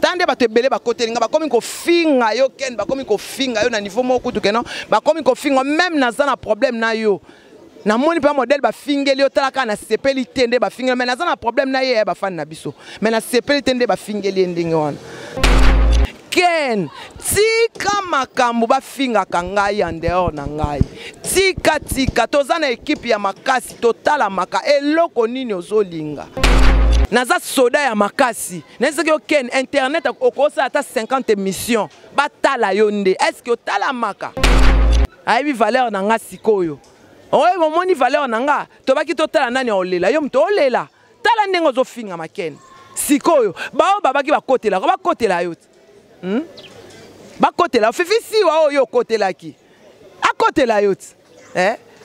tande bato ebele bakotelinga bakomi kofinga yo ken bakomi kofinga yo na niveau moko kutu keno bakomi kofinga même naza na problème na yo na moni pa modèle ba fingeli yo talaka na sepeli tende ba fingeli mais naza na problème na ye ba fan na biso mais na sepeli tende ba fingeli ndingi wana ken tika makambo ba finga kangai en dehors na ngai tika toza na équipe ya makasi totala maka eloko nini ozolinga naza soda ya makasi nese ke ken internet okosa ata 50 émissions batala yo nde est-ce que otala maka ayebi valeur na nga sikoyo oye momoni valeur na nga tobaki totala nani olela yo mto olela tala ndenge ozofinga makene sikoyo bao babaki bakotela yo bakotela fifisi wa oyo kotelaki akotela yo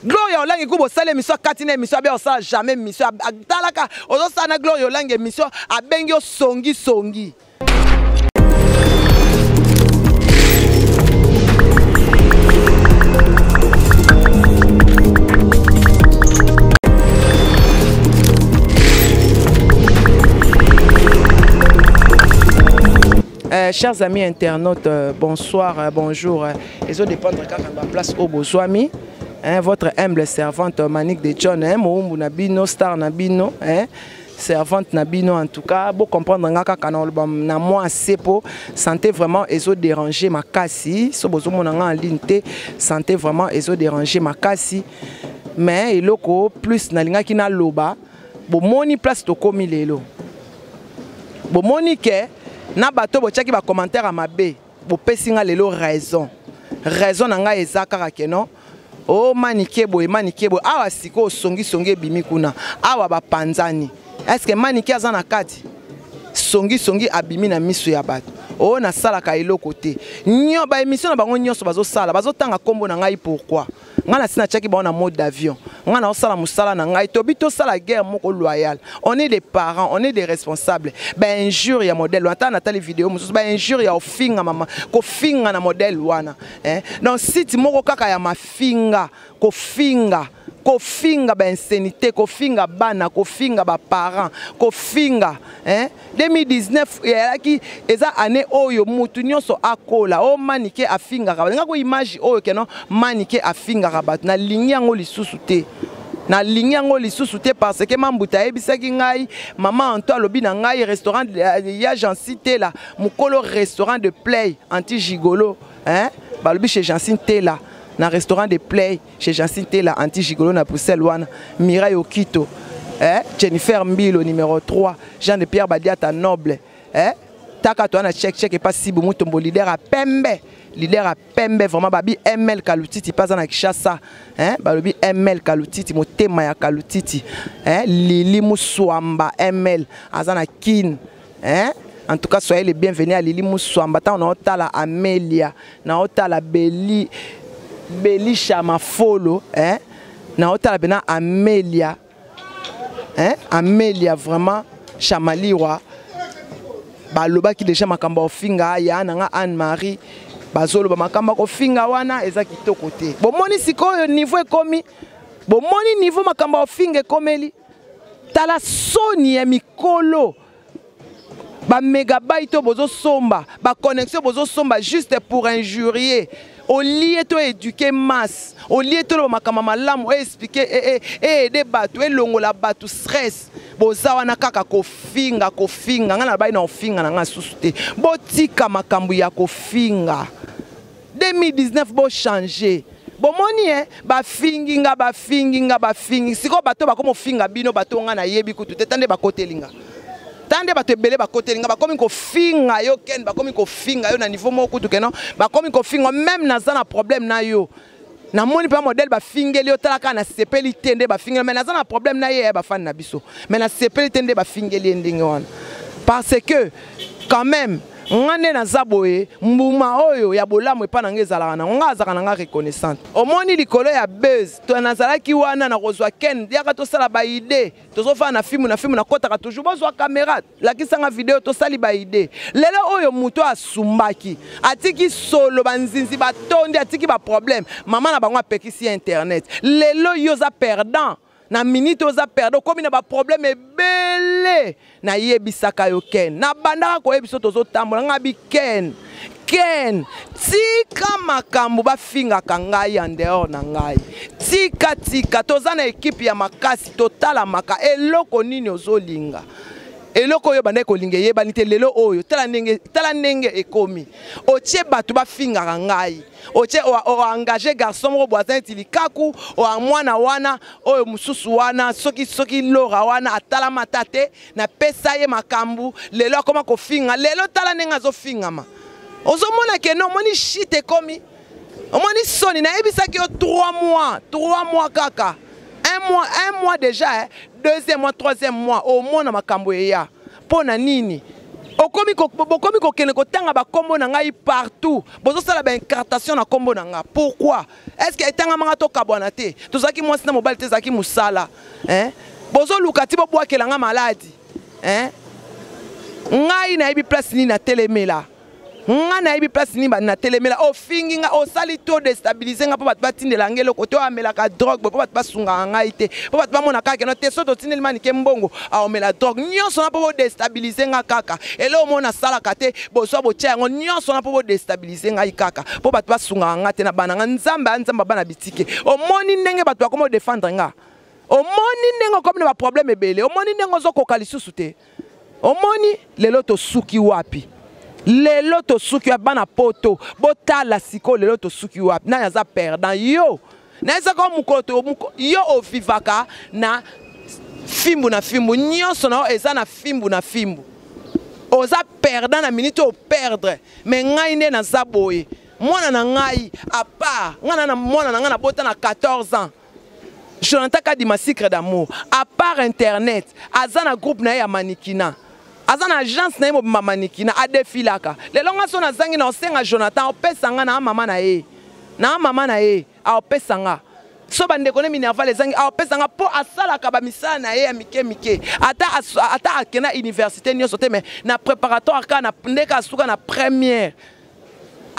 Gloria Olange kubo sale mission katine mission abia osala jamais mission talaka ozosala na Gloria Olange mission abengi o songi chers amis internautes, bonsoir, bonjour. Les autres dépendent de la place au Bozouami. Votre humble servante Manique de John, Moumou Nabino, Star Nabino, servante Nabino en tout cas. Pour comprendre na moi sepo, santé vraiment les autres déranger ma cassi. So Bozoumo en ligne, santé vraiment les autres déranger ma cassi. Mais il y plus na linga ki na loba, bo moni place to komi lelo. Bo moni ke na bato bo tchaki ba commentaire à mabe, bo pesinga lelo raison na nga ezaka keno. Oh manike boy awa siko songi bimi kuna awa ba panzani est-ce que manike azana kati songi abimi na miso ya bato oh na sala ka eloko te nyo ba émission na bango nyonso bazo sala bazo tanga kombo na ngai pourquoi ngana sina tchaki ba na mode d'avion ngana osala musala na ngai to bito sala guerre moko loyal on est des parents on est des responsables ben injure ya modèle wana na tali vidéo mususu ba injure ya ofinga mama ko finga na modèle wana donc site moko kaka ya mafinga ko finga ba insanité ko finga bana ko finga ba parents ko finga 2019 yaki eza année oyo mutu nyonso akola o manike afinga ka nga ko image oyo keno manike afinga ka bat na ligne yango lisusu te na ligne yango lisusu te parce que mambuta ebisaki ngai maman Anto alobi na ngai restaurant ya Jancité là mukolo restaurant de play anti gigolo balobi chez Jancité là na restaurant de play chez Jancité là anti gigolo na Bruxelles wana Mireille Okito Jennifer Mbilo numéro 3 Jean de Pierre Badiata noble taka to na check et pas si muto mbo leader à pembe vraiment babi ML Kalutiti pas na Kishasa balobi ML Kalutiti motema ya Kalutiti Lili Muswamba ML azana kin en tout cas soyez les bienvenus à Lili Muswamba ta on otala Amelia na otala Beli Chamafolo na otala bena Amelia Amelia vraiment Chamaliwa baloba ki déjà makamba ofinga ya nanga Anne-Marie bazolo ba makamba ofinga wana eza kitoko te bomoni sikoyo niveau ekomi bomoni niveau makamba ofinga komeli tala soni ya mikolo ba mégabyte bozo somba ba connexion bozo somba juste pour injurier au lieu de éduquer masse au lieu de makamba malamu expliquer aider batu elongola batu stress bozawa na kaka kofinga ngana bai na ofinga na nga susute botika makambu ya kofinga 2019 bo changer bomoni ba fingi siko bato bakomo finga bino bato nga na yebi kutu tande bakotelinga tande bato ebele bakotelinga bakomi kofinga yo ken bakomi kofinga yo na niveau moko kutu keno bakomi kofinga même naza na problème na yo na moni pa modèle ba fingeli yo talaka na sepeli tende ba fingeli mais naza na problème na ye ba fan na biso mais na sepeli tende ba fingeli ndingi wana parce que quand même ngane na zaboye mbuma oyo ya bolamu epa na ngezala na ngazaka na nga reconnaissante omoni likolo ya buzz to nazalaki wana na kozwa ken yaka to sala ba idée tozofa na film na kotaka toujours bozwa caméra lakisanga vidéo to sali ba idée lelo oyo muto asumbaki atiki solo banzinzi batondi atiki ba problème mama na bango apekisi internet lelo yoza perdant na minute oza perdre komi na ba problème ebele na yebisaka yo ken na bandaka ko yebiso tozo tambola ngabi ken tika makambo bafingaka ngai en dehors na ngai tika toza na ekipe ya makasi totala maka eloko nini ozolinga eloko oyo bande kolinga yebani te lelo oyo tala ndenge ekomi otie bato bafingaka ngai otie o engagé garçon moko boisin ti likaku o mwana wana oyo mususu wana soki lora wana atala matate na pesa ye makambu lelo akoma kofinga lelo tala ndenge azofingama ozomona ke no moni shit ekomi omoni soni na ebisaki yo 3 mois kaka un mois déjà, deuxième mois, troisième mois, au moins na makambo ya. Pona nini? Okomi ko kene ko tanga ba kombo na ngai partout. Bozo sala ba incartation na kombo na nga. Pourquoi? Est-ce que tanga manga to kabwana te? Tozaki mwasi na mobile te zaki musala. Hein? Bozo lukati bo bwakela nga maladi. Hein? Ngai na ibi place ni na telemela. Nga na ibi place ni na telemela o fingi nga o sali to déstabiliser nga po bat batindela ngelo ko to amela ka drogue po bat basunga nga ite po bat bamona kaka no te so to tineli mani ke mbongo a omela drogue nyonso na po déstabiliser nga kaka elo mona sala kate bo so bo tia ngo nyonso na po déstabiliser nga ikaka po bat basunga nga te na bana nga nzamba bana bitike o moni ndenge bat ba komo défendre nga o moni ndenge comme na problème ebele o moni ndenge zo koka lisusu te o moni lelo to suki wapi lelo to suki wa bana poto botala siko lelo to suki wa na yaza perdant yo na eza ko mukoto yo ovivaka na fimbu nyonso na eza na fimbu oza perdant na minute o perdre mais ngai ne na zaboye mwana na ngai à part ngana na mwana na ngana bota na 14 ans Jonathan Kadima Secret d'amour à part internet azana groupe na ya manikina azana agence na yemo manikina adefilaka lelo nga so na zangi na osenga Jonathan opesanga na mama na ye a opesanga so bande kone minerva les zangi a opesanga po asalaka ba misala na ye ya mike ata akena université nyonso te mais na préparatoire ka na ndeka suka na première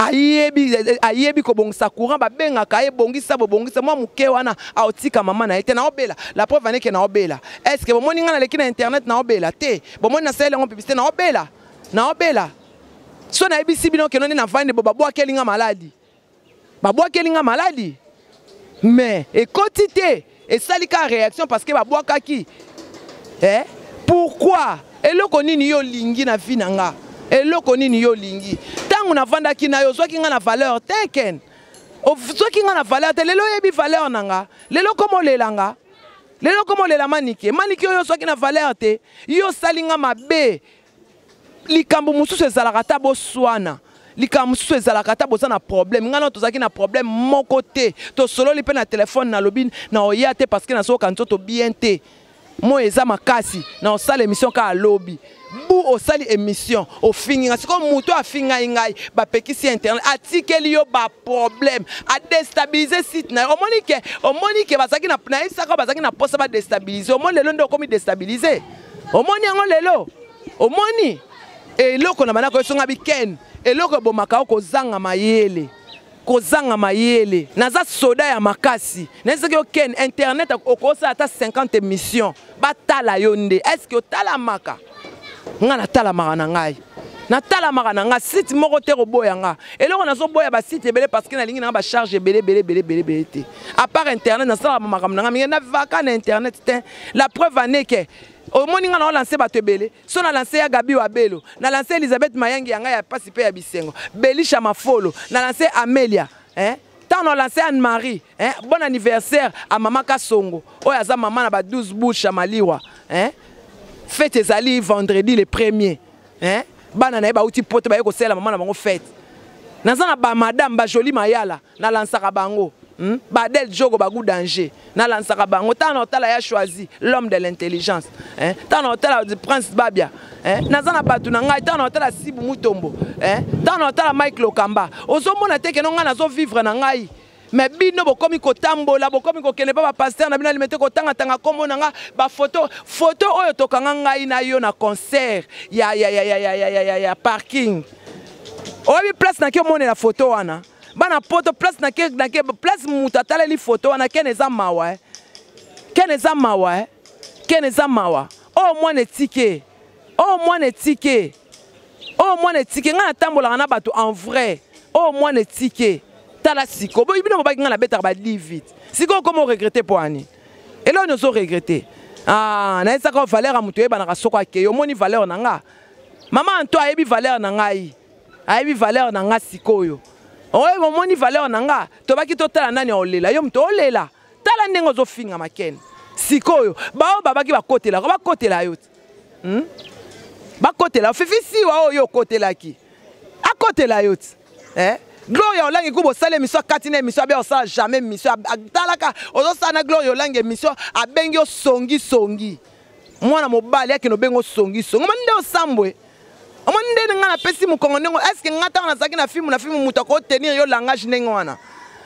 ayebi ko bongisa courant ba benga ka ye bongisa mwa muke wana aotika mama na ete na obela la preuve ane ke na obela est-ce que bomoni nga na leki na internet na obela te bomoni na sele ngo publicité na obela so na ebisi bino ke noni na vande bo babwa kelinga maladi mais ekoti te esalika réaction parce que babwa kaki pourquoi eloko nini yo lingi na vie na nga eloko nini yo lingi tangu na vanda kina yo zwaki nga na valeur teken zwaki nga na valeur te lelo yebi valeur nanga lelo komo lela manike yo zwaki na valeur te yo salinga mabe likambo mususu ezalaka ta boswana likambo mususu ezalaka ta boza na problème nga na tozaki na problème moko te to solo li pe na téléphone na lobi na oya te parce que na soka nzoto bien te mo eza makasi na osala émission ka lobby bu osali émission o finga siko muto afinga ngai ba pekisi internet atikeli yo ba problème a déstabiliser site na omoni ke bazaki na isaka bazaki na posa ba déstabiliser omoni lelo ndo komi déstabiliser omoni yango lelo omoni eloko na bana ko songa biken eloko bomaka ko zanga mayele naza soda ya makasi neza ke ken internet okosa ata 50 émissions batala yonde est-ce que otala maka nga natala maka na ngai natala maka na nga site moko te roboya nga eloko nazo boya ba site ebele parce que na lingi na ba charge ebele te à part internet nasala maka na nga mais na vaka na internet te la preuve ane ke au moni nga na lancer bato ebele so na lancer ya Gabi Wabelo na lancer Elizabeth Mayangi yanga ya pasi pe ya bisengo Belisha Mafolo na lancer Amelia tant on lancé Anne-Marie bon anniversaire à maman Kasongo oya za maman na ba 12 bouches à Maliwa fête ezali vendredi le 1er bana na ba uti poto ba yeko sela maman na bango fête nazana ba madame ba joli mayala na lansaka bango Badel Jogo Bagou danger na lansaka bango tano tala ya choisi l'homme de l'intelligence tano tala du prince Babia nazana batu na ngai tano tala Sibu Mutombo tano tala Mike Lokamba ozomona te ke no nga nazo vivre na ngai mais bino bokomi kotambola bokomi kokene pa ba pasteur na bino alimete kotanga tanga kombo na nga ba photo oyo tokanga ngai na yo na concert ya parking obi place na ke mone la photo wana bana poto place na ke place muta tala li photo wana ken eza mawa Keneza mawa, keneza mawa. Oh moi ne tike. Oh moi ne tike. Oh moi ne tike. Nga tambola na bato en vrai. Oh moi ne tike. Tala siko. Bo ibino ba nga na beta ba li vite. Siko comment regretter pour ani. Et là nous ont regretté. Ah, na esa ko valeur a mutu eba na soko akeyo moni valeur na nga. Maman Anto a ebi valeur na ngai. A ebi valeur na nga sikoyo. Oye moni valeur na nga. To baki to tala nani olela. Yo mto olela. Tala ndengo zo finga maken. Sikoyo. Bao babaki ba kotela. Ba kotela yo. Ba kotela. Fifi si wa yo kotela ki. A kotela yo. Gloria Olange kubo sale mission katine mission be osala jamais mission talaka ozo sana Gloria Olange mission abengi songi mwana mobali yake no bengo songi mande osambwe omande nga na pesi mukongo ndngo est-ce que ngata na zaki na film muta ko tenir yo langage ndenge wana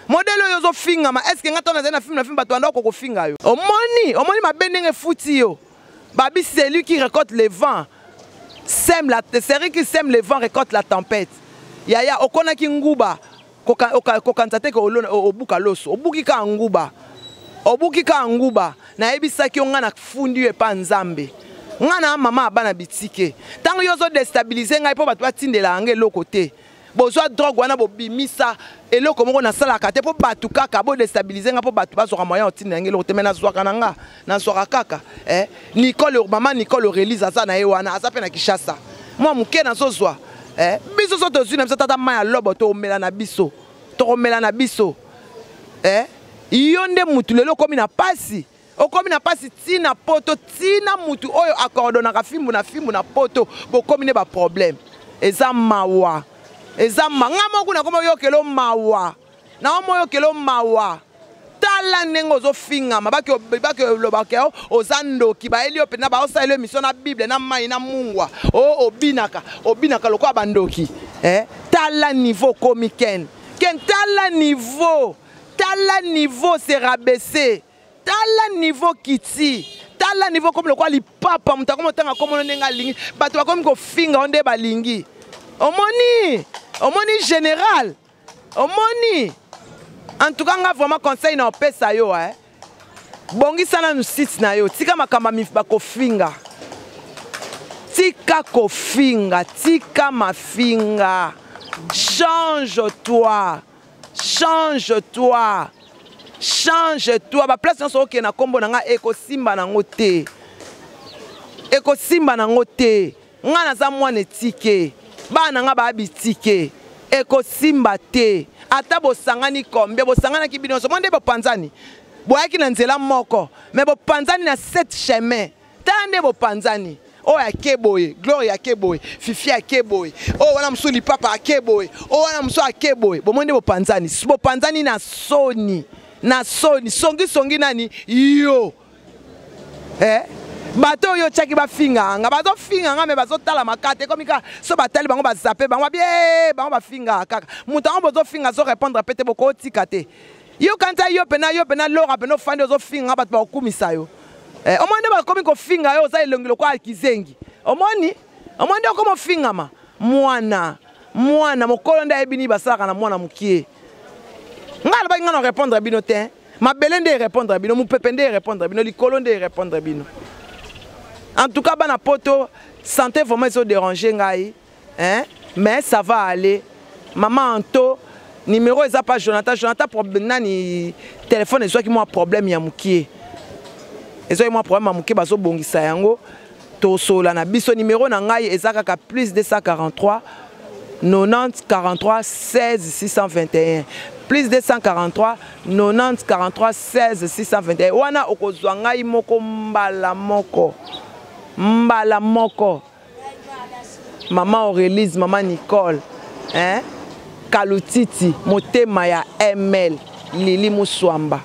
modelo yo zo finga ma est-ce que ngata na film bato andoko ko finga yo omoni mabendenge futi yo babi c'est lui qui récolte les vents sème la série qui sème les vents récolte la tempête. Yaya okona ki nguba kokantate ko obuka loso obuki ka nguba na ebisa ki nga na fundi e pa nzambe nga na mama abana bitike tango yozo déstabiliser ngai po bato batindela nge lokote bozwa drogue wana bobimisa eloko moko na sala kate po bato kaka bo déstabiliser nga po bato basoka moyen otindela nge lokote mena zwaka nanga na soka kaka mama Nicole release asa na ewana asa pe na Kishasa moi muke na sozwa biso so to zuna tata maya lobo to mela na biso yonde mutu lelo komi na pasi okomi na pasi tina poto tina mutu oyo accordona ka fimbu na poto bo komi ne ba problème eza mawa ngamo kuna komo yokelo mawa na omo yokelo mawa tala nengo zo finga mabaki lobake ozando ki ba elio pena ba osa elio mission na Bible na mai na mungwa obinaka lokwa bandoki tala niveau comique ken tala niveau c'est rabaissé tala niveau kiti tala niveau comme le quoi li papa mutako motanga comme nenga lingi bato ba comme ko finga onde ba lingi omoni général omoni. En tout cas, on a vraiment conseil na opesa yo bongi sana nu site na yo tika makamba mifa ko finga. Tika mafinga. Change-toi. Ba place nso ke na kombo na nga ekosimba na ngote. Nga na za mwana tike. Ba na nga ba bitike. Ekosimba te. Ata bosangani kombe bosangana ki bino so monde bopanzani boyaki na nzela moko mais bopanzani na 7 chemin tande bopanzani o ya keboye Gloria keboye Fifi ya keboye o wana msuli papa keboye o wana mso akeboye bomonde bopanzani na soni songi nani yo bato yo chaki ba finga nga bazo finga nga me bazo tala makate komika so batali bango bazape bango bango ba finga kaka mutango bozo finga zo répondre pete boko tikate yo kanta yo pena lora pena fande zo finga bato ba kumisa yo omone ba komi ko finga yo za elongelo kwa kizengi omoni ko mo finga ma mwana mokolo nda ebini basaka na mwana mukie ngala ba ngana répondre bino te mabelende répondre bino mupepende répondre bino likolo nde répondre bino. En tout cas, bana poto, santé vraiment ils sont dérangés ngai, mais ça va aller. Maman Anto, numéro est pas Jonathan problème nani téléphone soit qui moi problème ya mukie. Ezo moi problème ya mukie baso bongisa yango to sola na biso numéro na ngai ezaka ka plus 243 90 43 16 621 plus 243 90 43 16 621 wana okozwa ngai moko mbala moko maman Aurélie maman Nicole Kalutiti motema ya ML Lili Muswamba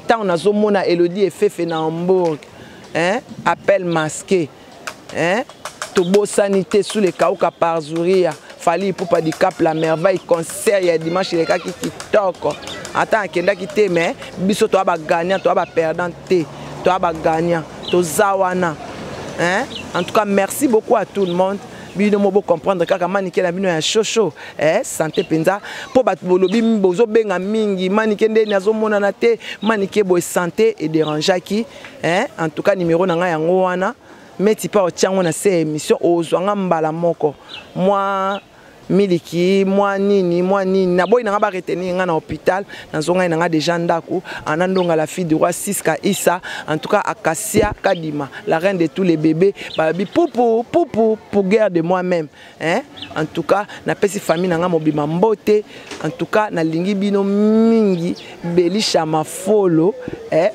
tant on a zomona Elodie et Fefe na Hambourg appel masqué Tobo sanité sous les Kauka par Zouria Fali Poupa du Cap la merveille concert ya dimanche les cas qui TikTok attends kenda ki te mais biso to ba gagnant to ba perdant te to ba gagnant to zawana. En tout cas, merci beaucoup à tout le monde. bino mo bo comprendre kaka manike na bino ya chocho santé penza po bat bolobi bozo benga mingi manike nde nazomona na te manike bo santé et dérangeaki en tout cas numéro na nga yango wana meti pa otiango na se émission ozwanga mbala moko moi miliki moi nini na boy na ba retenir nga na hôpital na zonga na nga déjà ndako anandonga la fille du roi Siska Issa en tout cas Akasia Kadima la reine de tous les bébés babi poupou pour guerre de moi-même en tout cas na pesi famille na nga mobima mbote en tout cas na lingi bino mingi Belisha Mafolo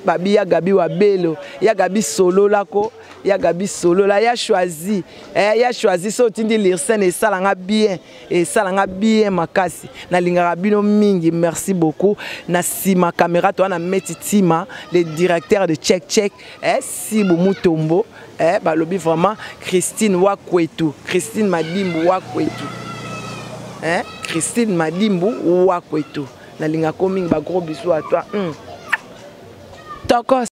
babi ya Gabi wa Belo ya Gabi solo lako ya Gabi solo la ya choisi so tindi lirsen et salanga bien et salanga bien makasi na lingara bino mingi merci beaucoup na sima caméra to na metitima le directeur de check Sibu Mutombo balobi vraiment Christine Wakwetu Christine Madimbu Wakwetu Christine Madimbu Wakwetu na linga coming ba gros bisous à toi tokos